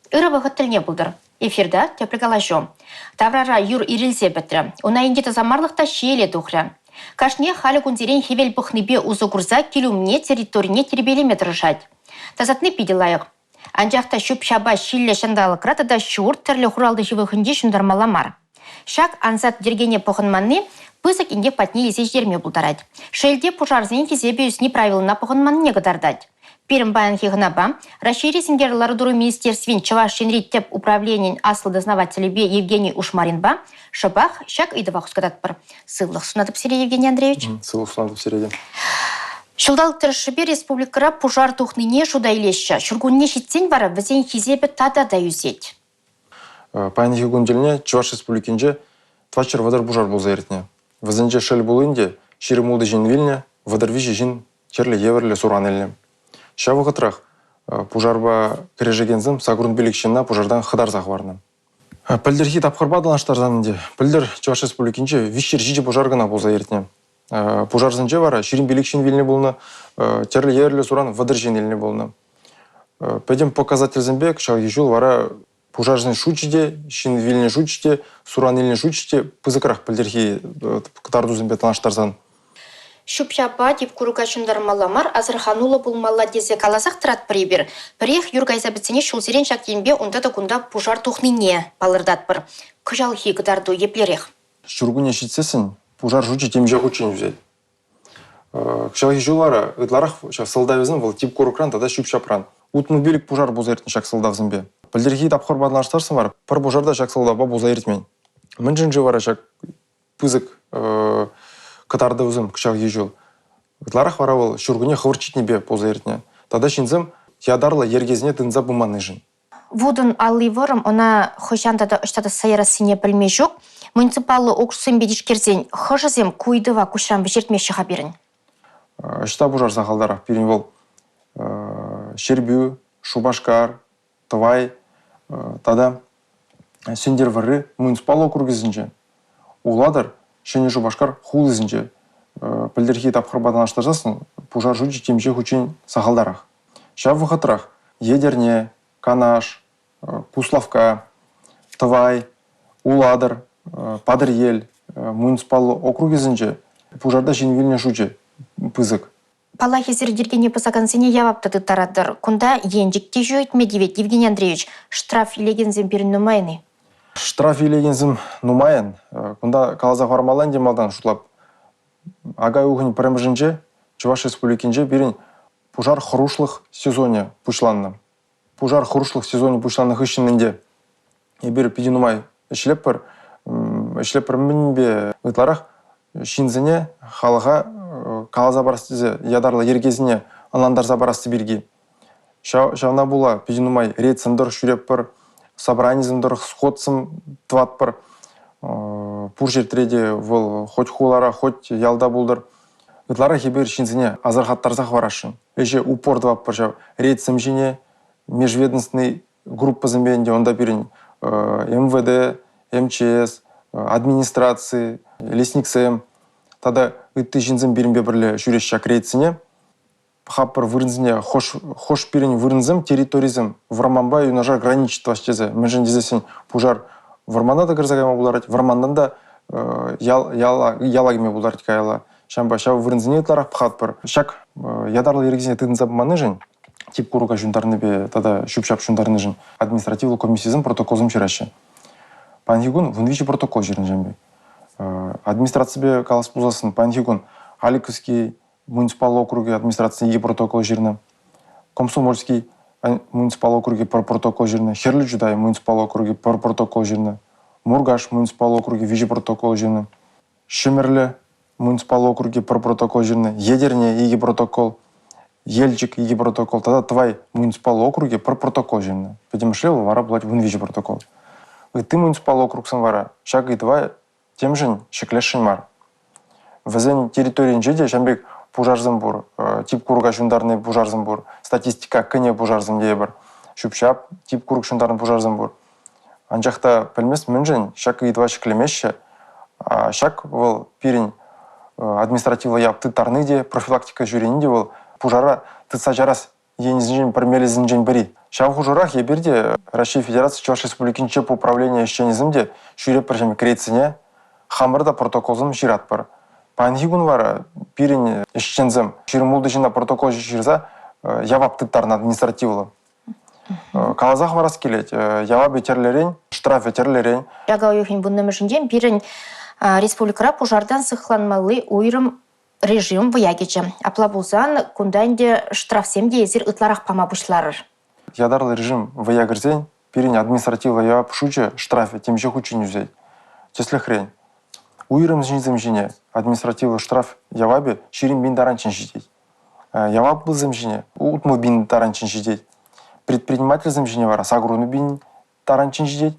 Ыры вағыттылне бұлдыр. Эфирда теприкалашо. Таврара юр ирилсе бітірі. Она индеті замарлықта шейле тухры. Кашне халі күндерен хевел бұхныбе ұзы күрза келумне территорине тербелеме тұрышад. Тазатны пиделайық. Анжақта шүп шаба шилле шандалы кратада шуыр тірлі хуралды живығынде шындармаламар. Шак ансат дергене пұғынманны пысық инде патне есеждерме бұлдарад. Шелде пұжарзен кезебе үсіне правилына пұғынманны негадардад. Перім баян хигнаба, расшири сингерлары дуру министерствен Чавашинриттеп управлениен асыл дознавателебе Евгений Ушмаринба, шабах шак идывақ ұскадатпыр. Сыллық сунатып сере, Евгений Андреевич? Сыллық сунатып середе. Шылдалық тұрышыбе республикара пұжар тұхныне шуда илеші. Шүргунне шетсен бары візен хизебі тада да юзет. Баян хигун деліне Чуваш республикенже твачыр вадар пұжар болза ертіне. Візенже шел болуынде ширі молды жин вильне, вадар вижі жин черлі еверлі суран еліне. Шавы ғытырақ пұжарба кережегензім сағырын белікшенна пұжардан қыдар зағварны. Пілдерхи тапқырба далаштарзанынде. Пілдер Чуваш республикенже вишер жиде пұжарғына болза ертіне. Пұжарзынже бара ширин белікшен виліне болны, терлі еверлі суран вадар жин еліне болны. Пәдем показательзінбек шағы жыл вара пужаржын шучиде, шин вилне шучиде, суран елне шучиде, пызықырақ пілдерхи кытардузын бет алаштарзан. Шупшапа деп күруға шындармаламар, азырханулы бұлмалла дезе каласақ тұрат біребір. Бірек юргайза бітсене шулсерен шактенбе онда да күнда пужар тухныне балырдат бір. Күжалхи кыдарду еплерек. Шүргуне шитсесін, пужар жучи темже хучен взять. Кшалхи жулара, ытларақ сылдавезін бұл тип көрукран, тада шупшапран. Утму белік пужар бұзайтын шак сылдавзын бе. Пілдерхи тапқыр бадылаштарсын бар, пір пужарда шак сылдава бұзайтымен. Мін жын вара шак пызық кытарды өзім кшақ ежел. Ытларақ вара ол шүргіне хывырчитне бе бұзайтыне. Тада шинзім ядарлы ергезіне тынза бұманы жын. Вудын алли вырым, она хожандада ұштады сайра сине білме жоқ. Муниципалы окшсын бедішкерзен хожызем куйдыва кушрам бежертме шыға берін. Үшта бұжар сақалдарақ берін ол Шербю, Шубашкар, Тывай, тада сендер вары муниципал округізінже. Уладыр, шене Шубашкар хулызінже. Пілдерхи тапқырбадан аштаржасын, пужар жучи темже хучен сақалдарақ. Шав вұқытырақ Едерне, Канаш, Куславка, Тывай, Уладыр, Падырел, муниципал округізінже пужарда жинвеліне жучи пызық. Пала хезер дергене пысакансыне явапты тарадыр. Кунда енжікте жүйет медивет, Евгений Андреевич, штраф илегензем берін нумайны? Штраф илегензем нумайын. Кунда калаза фармалан демалдан шутлап. Агай уғын пірімжінже, Чуваш республикенже берін пужар хұрушлық сезоне пушланны. Пужар хұрушлық сезоне пушланны хыщынынде. Ебір пиди нумай ішлеп бір мінбе ұтларақ шинзіне халыға калаза барасты ядарлы ергезіне анандарза барасты берге. Шауна була пидинумай рейдсындыр шүреп бір, собранизымдыр, сходсым тват бір, пұр жертіреде выл хоть хулара, хоть ялда булдыр. Үтлара хебер шинзіне азархаттарзақ варашын. Эже упор двап бір рейдсым жіне, межведомственный группа зімбенде онда берін МВД, МЧС, администрации, лесниксем. Тада үтті жинзім берінбе бірлі жүреш шак рейдсіне. Хаппыр вырынзіне хош берін вырынзім территоризм варманба юнажар граничит ваштезе. Мүнжін дезесін пужар варманда да кірзагайма бұларат, вармандан да ялагіме бұларат кайла. Шамба шау вырынзіне ұтларақ пхатпыр. Шак ядарлы ергізіне тыдынза бұманы жын, тип көруға жүндарны бе, тада шүпшап жүндарны жын. Административлы комиссизм протоколзым шырашы. Панхигун вынвичи протокол жирін жамбе. Администрация калас пузасын Панхигун, Аликовский муниципал округе администрация еге протокол жирны. Комсомольский муниципал округе пар протокол жирны. Херлі Жудай муниципал округе пар протокол жирны. Мургаш муниципал округе вижи протокол жирны. Шемерлі муниципал округе пар протокол жирны. Едерне еге протокол. Ельчик еге протокол. Тада Твай муниципал округе пар протокол жирны. Педемшлевы вара блать вын вижи протокол. Ты муниципал округсан вара. Шаг и Твай тем же шеклешин мар. Везен территории джеде шамбек пужарзым бур, тип курга шундарный пужарзым бур, статистика кыне пужарзым дейбір. Шупшап, тип кург шундарный пужарзым бур. Анжақта пілмес мүнжен шак идва шеклемеші, шак вол пирень административлы япты тарныде, профилактика жюренде вол пужара тыца жарас енізінжен пірмелізінжен бірі. Шавху жұрақ еберде Россия Федерация Чуваш Республикин чеп управления ешченізімде шүреп бір жеме крейціне хамырда протоколзым жират бар. Панхигун вара пирин ешчензім ширмулды жина протокол жирза явап тыттарын административлы. Калазах варас келет, явап етерлерен, штраф етерлерен. Жага ойхин бұнным жінден бірін республикара пожардан сықланмалы ойрым режим ваягечі. Апла болзан күнданде штрафсемде езір ұтларақ пама бұшларыр. Ядарлы режим ваягірзен, пирин административлы явап шуче штрафе, темже хучин үзей. Чеслі хрень. Уйрым жинзім жине административлы штраф явабе ширин бин таранчин жидеть. Явап былзым жине утмы бин таранчин жидеть. Предприниматель зімжіне вара, сагруны бин таранчин жидеть.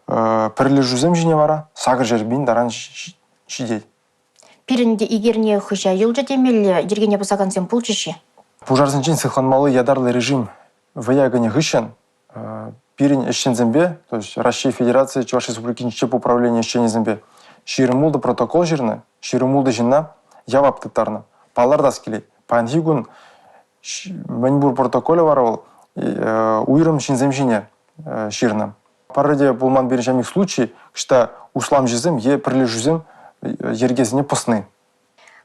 Пірлі зім жине вара, сагр жер бин таранчин жидеть. Пирінде егерне хүжа елжа демелі ергене бұсаған зем бұл жеші? Пужарзын жин сыхланмалы ядарлы режим ваягыне гышен пирин эшчен зембе, то есть Россия Федерация Чуваш Республикин чеп управления эшчен зембе. Ширымулды протокол жирны, ширымулды жинна явап тыттарны. Палардас келей. Панхигун Маньбур протоколы var ол уйрым шинземжине ширным. Параде булман бережамик случай, что услам жизым е пірлі жүзім ергезіне пысны.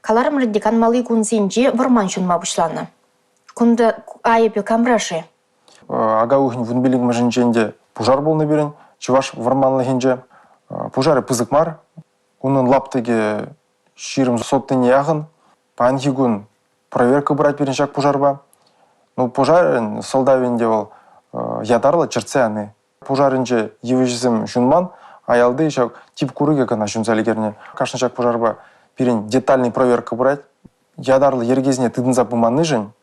Каларым радикан малы күнзенже варман шунма бұшланы. Күнді айыпе камраши. Ага ухин вунбелик мажинченде пужар болны берін, чуваш варманлы хенже. Пужары пызык мар, унын лаптыге ширым соттыне яғын, панхигун проверка брать берін шак пужарба. Ну, пожарын солдавенде ол ядарлы черцяны. Пожарынче евежізім жунман, аялды шак тип курыге кана жунзалі керне. Кашны шак пожарба перен детальный проверка брать. Ядарлы ергезіне тыдынза бұманы жын,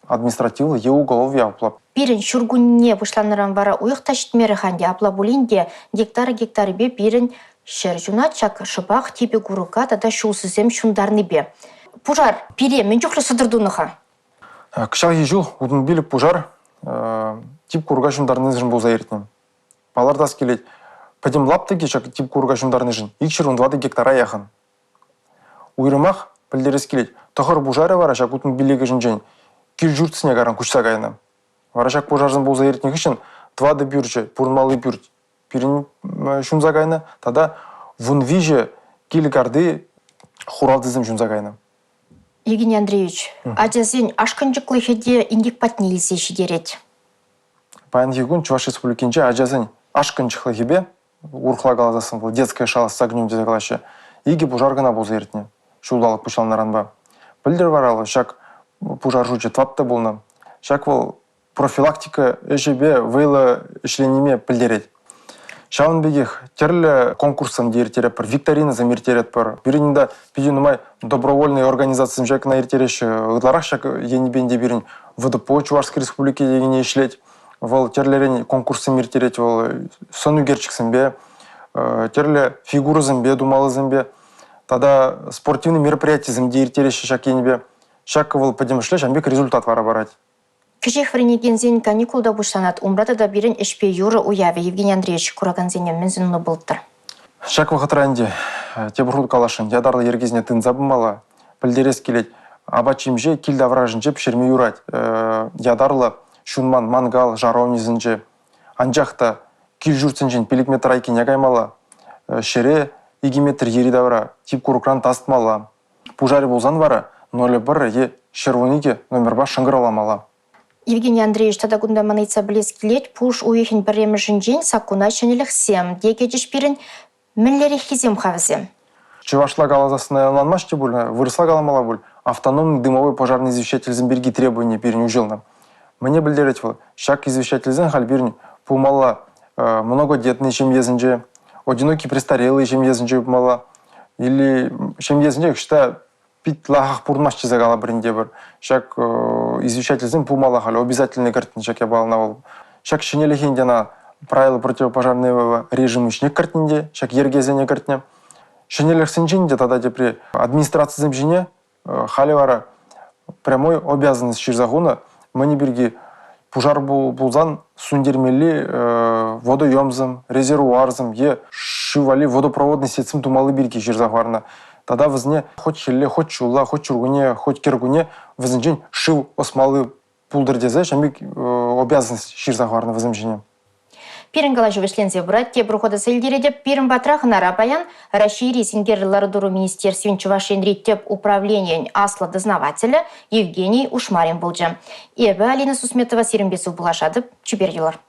административлы е уголов яплап. Перен шургунне бұшланыран вара уйықта шитмері ханде апла булинде гектары бе перен шер жунат шак шыбақ типе курыка тада шулсызем шундарны бе. Пожар, пере, мен жүхлі сыдырдуныха. Кышақ ежіл, ұдын біліп пожар, тип курга шундарны жын болза ертінем. Палардас келет, падем лаптыге шак тип курга шундарны жын, икшір 20 гектара яқын. Уйрымақ, білдерес келет, тұхыр пожары вара шак ұдын білегі жын жын, кел жүртісіне қаран күшса қайына. Вара шак пожарзын болза ертінек үшін 2 бюрче, пұрнмалы бюрт, перен шунза қайына, тада вұн виже кел карды хуралдызым шунза қайына. Евгений Андреевич, ажазен ашканчыклы хеде индик патни илсе шидерет. Панхигун Чуваш Республикинче ажазен ашканчыклы хебе урхла галазасын был детская шалость с огнем дезаглаще. Иги пужаргана болза ертіне. Шулдалық пушал наранба. Білдер варалы, шак пужар жуче твапта болна. Шак вол профилактика эшебе вейлы ішленеме білдерет. Шаун бегих терлі конкурсам дейіртерет бар, викторина замертерет бар. Бірінінде пейден умай добровольный организациясым жак на ертереші ұдларақ шак енебенде бірін ВДПО Чувашской Республики дегене ішлет. Вол терлерен конкурсым ертерет, вол сону герчиксым бе, терлі фигурызым бе, думалызым бе. Тада спортивный мероприятиязым дейіртереші шак енебе. Шак вол падем ішле, шамбек результат вара барать. Кешек вренегензен каникулда бұшланат, умрада да бірін ішпе юры уяве. Евгений Андреевич, кураганзенем мензінуны бұлттыр. Шак вақытыранде, тебұрғыд калашын, ядарлы ергезіне тын забымала, пілдерес келет, абачимже килда вражынже пішерме юрать. Ядарлы шунман, мангал, жараунезінже, анжақта кил жүртсінжен пелікметр айкен ягаймала, шере игиметр еридавра, тип курукран тастмала. Пужари болзан вара, 01 е шервониге номер 2 шыңғыраламала. Евгений Андреевич, тада күнда манайца білес келет, пуш уйхин біремі жінжен сакуна шынелік сем, деге жешперін мінлері хизем хавзем. Чувашла галазасына ланмаште бұл, вырысла галамала бұл, автономный дымовой пожарный извещатель берги требования перен ужилна. Мне білдерет бұл, шак извещатель халберни пумала многодетный семьезінже, одинокий престарелый семьезінже пумала, или семьезінже, что пить лахах пурмашчы загала бірінде бір. Шак извещательзін пумала халі, обязательный картин шак я балына ол. Шак шенелі хендена правила противопожарного режима ішнек картинде, шак ергезене картине. Шенелі сенженде тада депре администрация земжине халі вара прямой обязанность ширзагуна мені бірге пужар булзан сундермели водоемзым, резервуарзым, е шивали водопроводный сетсім тумалы бірге ширзагварна. Тада візне хоть хелле, хоть чула, хоть чургуне, хоть кергуне візінжен шив осмалы пулдырдезе, шамик обязанность ширзахварны возымжене. Пирен галажу вешлензе брать, те прохода сельдереде пирен батрах на рабаян, расшири сингерлардуру министерствен Чувашенри теп управления асла дознавателя Евгений Ушмарин болжа. Эбі Алина Сусметова сиренбесу булашады, чупер елар.